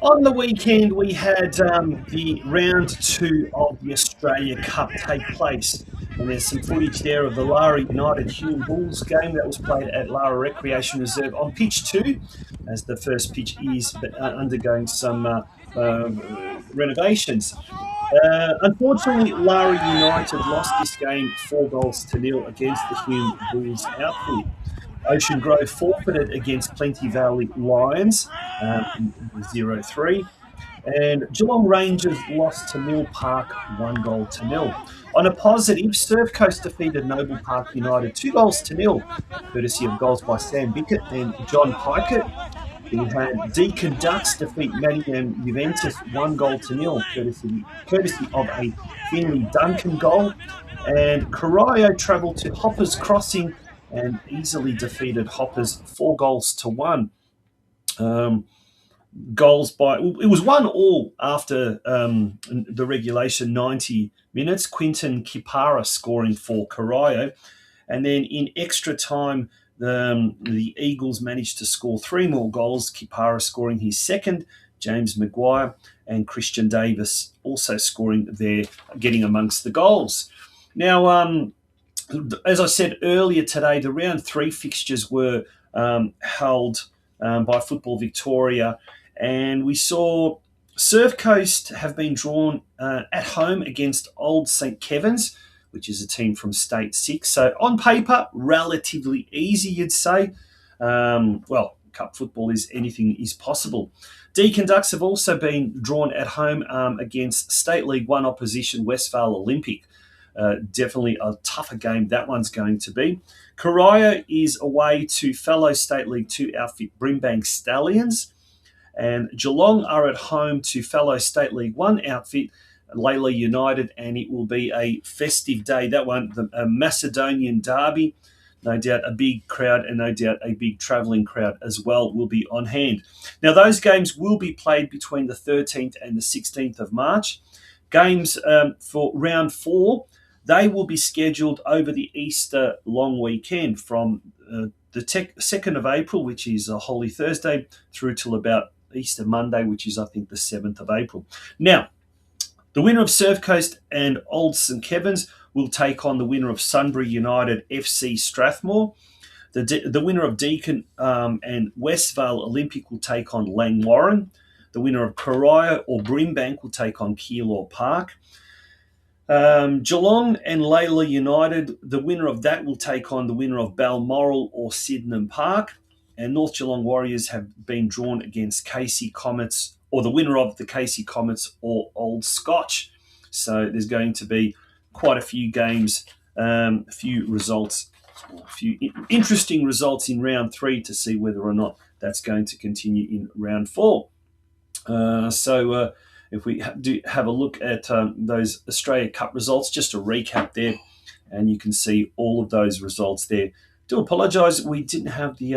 On the weekend, we had the round two of the Australia Cup take place. And there's some footage there of the Lara United Hume Bulls game that was played at Lara Recreation Reserve on pitch two, as the first pitch is undergoing some renovations. Unfortunately, Lara United lost this game 4 goals to nil against the Hume Bulls outfit. Ocean Grove forfeited against Plenty Valley Lions 0-3. And Geelong Rangers lost to Mill Park 1 goal to nil. On a positive, Surf Coast defeated Noble Park United 2 goals to nil, courtesy of goals by Sam Bickett and John Pikett. We had Deacon Ducks defeat Manningham Juventus 1 goal to nil, courtesy of a Finley Duncan goal. And Corio travelled to Hoppers Crossing and easily defeated Hoppers 4 goals to 1. Um, Goals by it was 1-1 after the regulation 90 minutes. Quinton Kipara scoring for Corio, and then in extra time, the Eagles managed to score 3 more goals. Kipara scoring his second, James Maguire and Christian Davis also scoring there, getting amongst the goals. Now, as I said earlier today, the round three fixtures were held by Football Victoria, and we saw Surf Coast have been drawn at home against Old St Kevin's, which is a team from State 6. So on paper, relatively easy, you'd say. Well, cup football is anything is possible. Deacon Ducks have also been drawn at home against State League 1 opposition Westvale Olympic. Definitely a tougher game that one's going to be. Corio is away to fellow State League 2 outfit Brimbank Stallions. And Geelong are at home to fellow State League 1 outfit Layla United, and it will be a festive day. That one, a Macedonian derby. No doubt a big crowd, and no doubt a big travelling crowd as well will be on hand. Now, those games will be played between the 13th and the 16th of March. Games for round 4, they will be scheduled over the Easter long weekend from the 2nd of April, which is a Holy Thursday, through till about Easter Monday, which is, I think, the 7th of April. Now, the winner of Surf Coast and Old St Kevin's will take on the winner of Sunbury United FC Strathmore. The winner of Deacon and Westvale Olympic will take on Langwarren. The winner of Corio or Brimbank will take on Keilor Park. Geelong and Layla United, the winner of that will take on the winner of Balmoral or Sydenham Park. And North Geelong Warriors have been drawn against Casey Comets, or the winner of the Casey Comets or Old Scotch. So there's going to be quite a few games, a few results, a few interesting results in round 3 to see whether or not that's going to continue in round 4. If we do have a look at those Australia Cup results, just a recap there, and you can see all of those results there. Do apologise, we didn't have the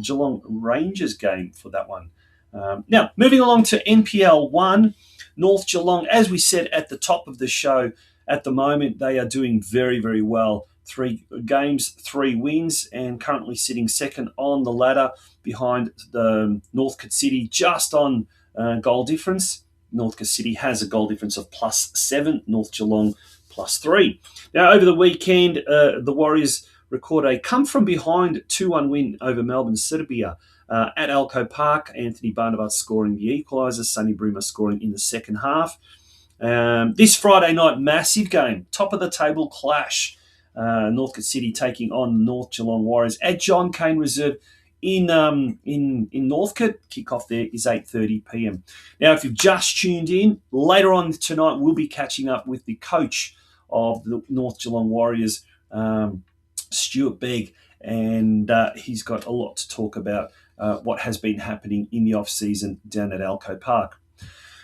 Geelong Rangers game for that one. Now, moving along to NPL 1, North Geelong, as we said at the top of the show, at the moment they are doing very, very well. 3 games, 3 wins, and currently sitting second on the ladder behind the Northcote City, just on goal difference. Northcote City has a goal difference of +7, North Geelong +3. Now, over the weekend, the Warriors record a come-from-behind 2-1 win over Melbourne Serbia at Alco Park. Anthony Barnabas scoring the equaliser, Sonny Bruma scoring in the second half. This Friday night, massive game, top-of-the-table clash. Northcote City taking on North Geelong Warriors at John Cain Reserve in Northcote. Kickoff there is 8:30 p.m. Now, if you've just tuned in, later on tonight we'll be catching up with the coach of the North Geelong Warriors, Stuart Begg, and he's got a lot to talk about what has been happening in the off-season down at Alco Park.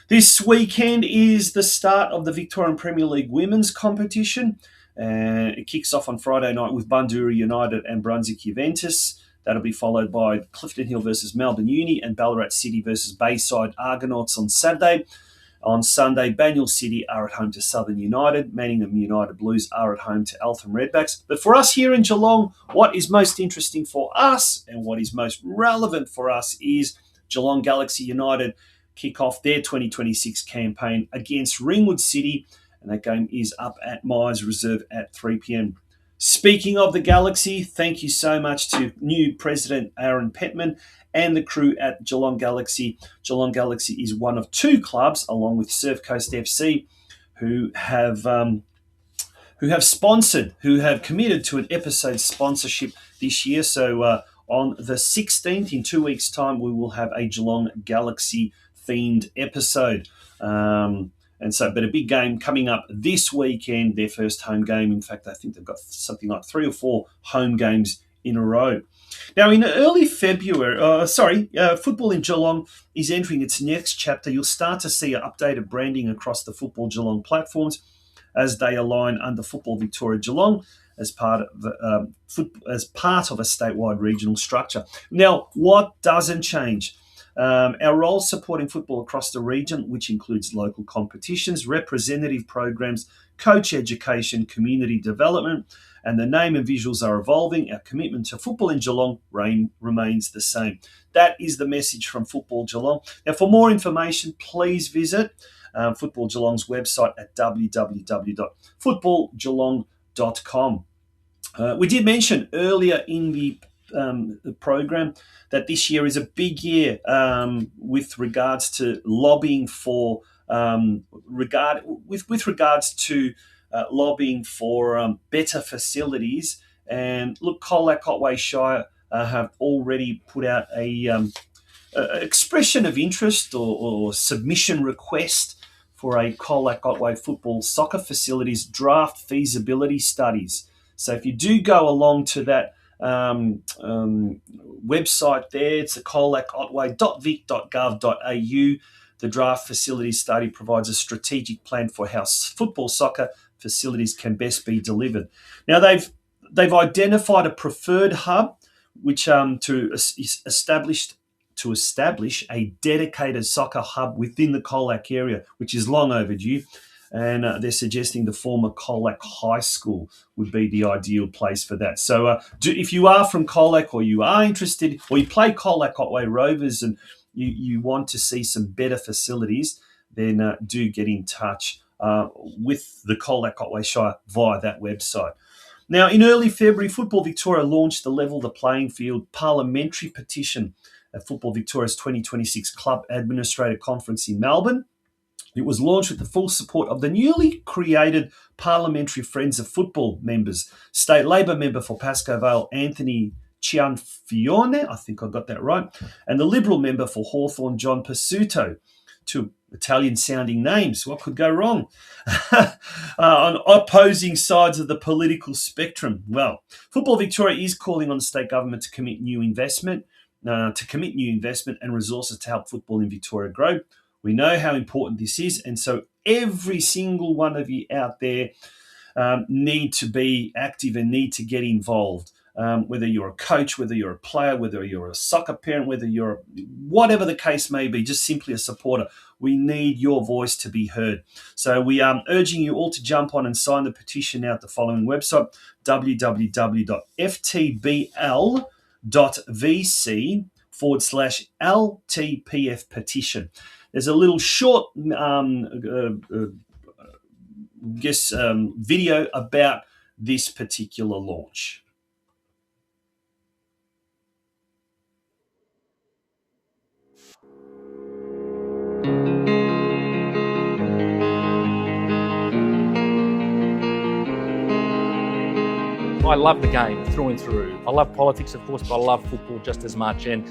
This weekend is the start of the Victorian Premier League women's competition. It kicks off on Friday night with Bundoora United and Brunswick Juventus. That'll be followed by Clifton Hill versus Melbourne Uni and Ballarat City versus Bayside Argonauts on Saturday. On Sunday, Banyule City are at home to Southern United. Manningham United Blues are at home to Eltham Redbacks. But for us here in Geelong, what is most interesting for us and what is most relevant for us is Geelong Galaxy United kick off their 2026 campaign against Ringwood City, and that game is up at Myers Reserve at 3 p.m. Speaking of the Galaxy, thank you so much to new President Aaron Petman and the crew at Geelong Galaxy. Geelong Galaxy is one of two clubs, along with Surf Coast FC, who have sponsored, who have committed to an episode sponsorship this year. So on the 16th, in 2 weeks' time, we will have a Geelong Galaxy themed episode. But a big game coming up this weekend, their first home game. In fact, I think they've got something like 3 or 4 home games in a row. Now, in early February, football in Geelong is entering its next chapter. You'll start to see updated branding across the Football Geelong platforms as they align under Football Victoria Geelong as part of a statewide regional structure. Now, what doesn't change? Our role supporting football across the region, which includes local competitions, representative programs, coach education, community development, and the name and visuals are evolving. Our commitment to football in Geelong remains the same. That is the message from Football Geelong. Now, for more information, please visit Football Geelong's website at www.footballgeelong.com. We did mention earlier in the program that this year is a big year with regards to lobbying for lobbying for better facilities. And look, Colac Otway Shire have already put out a expression of interest or submission request for a Colac Otway football soccer facilities draft feasibility studies. So if you do go along to that website there, it's colacotway.vic.gov.au. The draft facility study provides a strategic plan for how football soccer facilities can best be delivered. Now they've identified a preferred hub, which to establish a dedicated soccer hub within the Colac area, which is long overdue. And they're suggesting the former Colac High School would be the ideal place for that. So if you are from Colac, or you are interested, or you play Colac Otway Rovers and you want to see some better facilities, then do get in touch with the Colac Otway Shire via that website. Now, in early February, Football Victoria launched the Level the Playing Field parliamentary petition at Football Victoria's 2026 Club Administrator Conference in Melbourne. It was launched with the full support of the newly created Parliamentary Friends of Football members, State Labor member for Pascoe Vale, Anthony Cianfione, I think I got that right, and the Liberal member for Hawthorn, John Pasuto. Two Italian-sounding names. What could go wrong? On opposing sides of the political spectrum. Well, Football Victoria is calling on the state government to commit new investment and resources to help football in Victoria grow. We know how important this is, and so every single one of you out there need to be active and need to get involved. Whether you're a coach, whether you're a player, whether you're a soccer parent, whatever the case may be, just simply a supporter, we need your voice to be heard. So we are urging you all to jump on and sign the petition now at the following website, www.ftbl.vc/LTPF petition. There's a little short video about this particular launch. I love the game through and through. I love politics, of course, but I love football just as much. And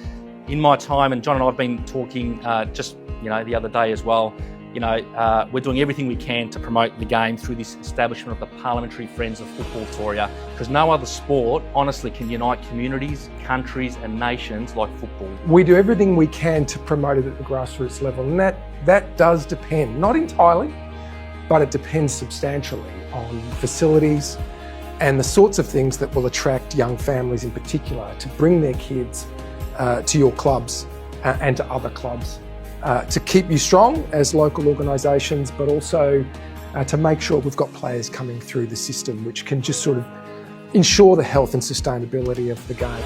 in my time, and John and I have been talking the other day as well, we're doing everything we can to promote the game through this establishment of the Parliamentary Friends of Football Victoria, because no other sport, honestly, can unite communities, countries and nations like football. We do everything we can to promote it at the grassroots level, and that does depend, not entirely, but it depends substantially on facilities and the sorts of things that will attract young families in particular to bring their kids to your clubs and to other clubs, to keep you strong as local organisations, but also to make sure we've got players coming through the system which can just sort of ensure the health and sustainability of the game.